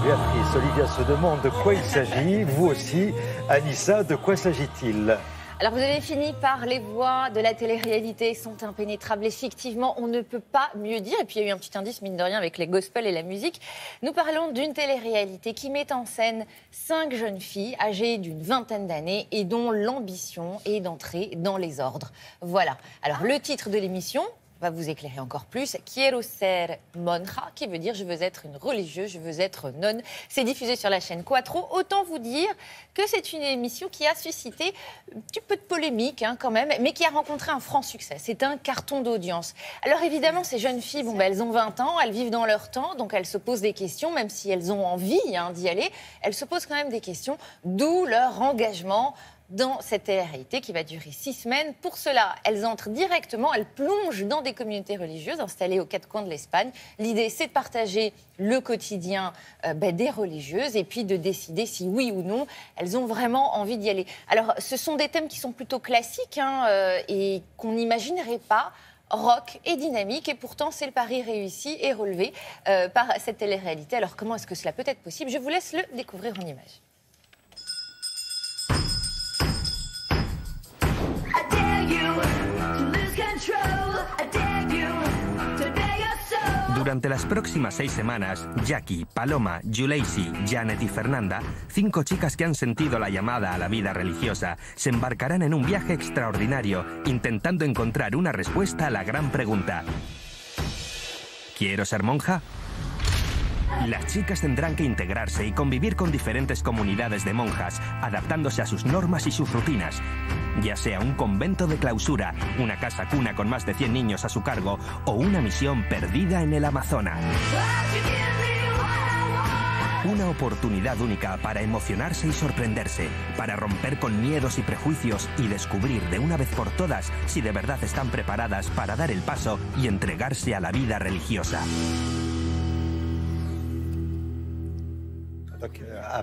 Béatrice, Olivia se demande de quoi il s'agit. Vous aussi, Anissa, de quoi s'agit-il? Alors vous avez fini par les voix de la télé-réalité sont impénétrables. Effectivement, on ne peut pas mieux dire. Et puis il y a eu un petit indice, mine de rien, avec les gospels et la musique. Nous parlons d'une télé-réalité qui met en scène 5 jeunes filles âgées d'une vingtaine d'années et dont l'ambition est d'entrer dans les ordres. Voilà. Alors le titre de l'émission va vous éclairer encore plus. Quiero ser monja, qui veut dire je veux être une religieuse, je veux être nonne. C'est diffusé sur la chaîne Quattro. Autant vous dire que c'est une émission qui a suscité un petit peu de polémique quand même, mais qui a rencontré un franc succès. C'est un carton d'audience. Alors évidemment, ces jeunes filles, elles ont 20 ans, elles vivent dans leur temps, donc elles se posent des questions, même si elles ont envie d'y aller, elles se posent quand même des questions, d'où leur engagement dans cette télé-réalité qui va durer 6 semaines. Pour cela, elles entrent directement, elles plongent dans des communautés religieuses installées aux 4 coins de l'Espagne. L'idée, c'est de partager le quotidien des religieuses et puis de décider si oui ou non elles ont vraiment envie d'y aller. Alors, ce sont des thèmes qui sont plutôt classiques et qu'on n'imaginerait pas. Rock et dynamique, et pourtant c'est le pari réussi et relevé par cette télé-réalité. Alors, comment est-ce que cela peut être possible? Je vous laisse le découvrir en images. Durante las próximas 6 semanas, Jackie, Paloma, Yuleisi, Janet y Fernanda, 5 chicas que han sentido la llamada a la vida religiosa, se embarcarán en un viaje extraordinario, intentando encontrar una respuesta a la gran pregunta: ¿quiero ser monja? Las chicas tendrán que integrarse y convivir con diferentes comunidades de monjas, adaptándose a sus normas y sus rutinas. Ya sea un convento de clausura, una casa cuna con más de 100 niños a su cargo o una misión perdida en el Amazonas. Una oportunidad única para emocionarse y sorprenderse, para romper con miedos y prejuicios y descubrir de una vez por todas si de verdad están preparadas para dar el paso y entregarse a la vida religiosa.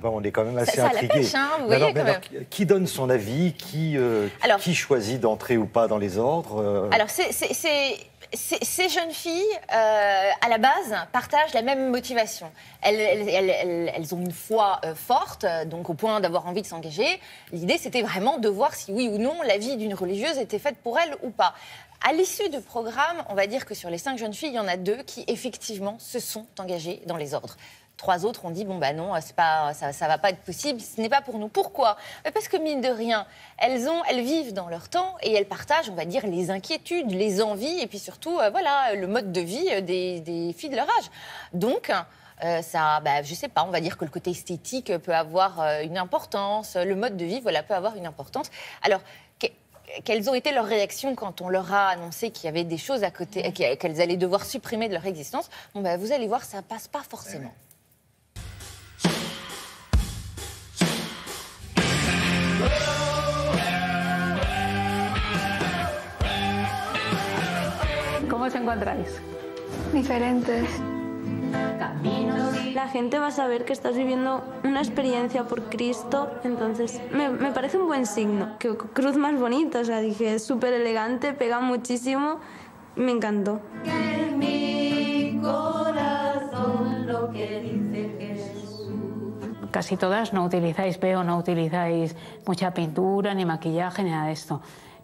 On est quand même assez intrigué. Vous voyez, quand même. Qui donne son avis? Qui choisit d'entrer ou pas dans les ordres? Alors, ces jeunes filles, à la base, partagent la même motivation. Elles ont une foi forte, donc au point d'avoir envie de s'engager. L'idée, c'était vraiment de voir si oui ou non la vie d'une religieuse était faite pour elles ou pas. À l'issue du programme, on va dire que sur les 5 jeunes filles, il y en a 2 qui, effectivement, se sont engagées dans les ordres. 3 autres ont dit, bon, non, ça va pas être possible, ce n'est pas pour nous. Pourquoi? Parce que, mine de rien, elles vivent dans leur temps et elles partagent, on va dire, les inquiétudes, les envies et puis surtout, le mode de vie des filles de leur âge. Donc, je sais pas, on va dire que le côté esthétique peut avoir une importance, le mode de vie, peut avoir une importance. Alors, quelles ont été leurs réactions quand on leur a annoncé qu'il y avait des choses à côté, qu'elles allaient devoir supprimer de leur existence? Bon, vous allez voir, ça passe pas forcément. ¿Cómo os encontráis? Diferentes. La gente va a saber que estás viviendo una experiencia por Cristo, entonces me parece un buen signo. Qué cruz más bonita, o sea, dije, es súper elegante, pega muchísimo, me encantó. En mi corazón lo que dice Jesús. Casi todas no utilizáis veo, no utilizáis mucha pintura, ni maquillaje, ni nada de esto.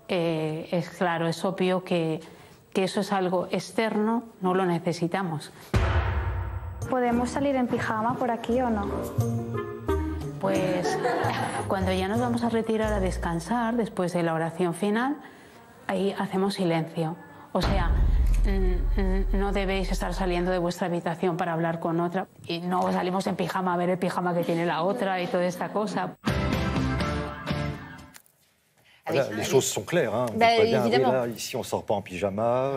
Es claro, es obvio que eso es algo externo, no lo necesitamos. ¿Podemos salir en pijama por aquí o no? Pues cuando ya nos vamos a retirar a descansar, después de la oración final, ahí hacemos silencio. O sea, no debéis estar saliendo de vuestra habitación para hablar con otra. Y no salimos en pijama a ver el pijama que tiene la otra y toda esta cosa. Voilà, les choses sont claires. On évidemment. Là, ici, on ne sort pas en pyjama,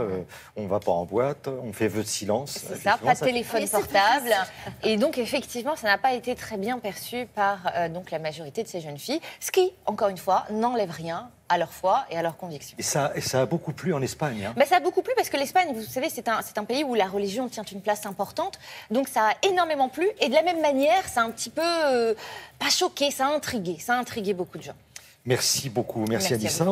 on ne va pas en boîte, on fait vœu de silence. C'est ça, pas de téléphone portable. Et donc, effectivement, ça n'a pas été très bien perçu par donc, la majorité de ces jeunes filles. Ce qui, encore une fois, n'enlève rien à leur foi et à leurs convictions. Et ça a beaucoup plu en Espagne. Ça a beaucoup plu parce que l'Espagne, vous savez, c'est un pays où la religion tient une place importante. Donc ça a énormément plu. Et de la même manière, ça a un petit peu, pas choqué, ça a intrigué beaucoup de gens. Merci beaucoup. Merci Anissa.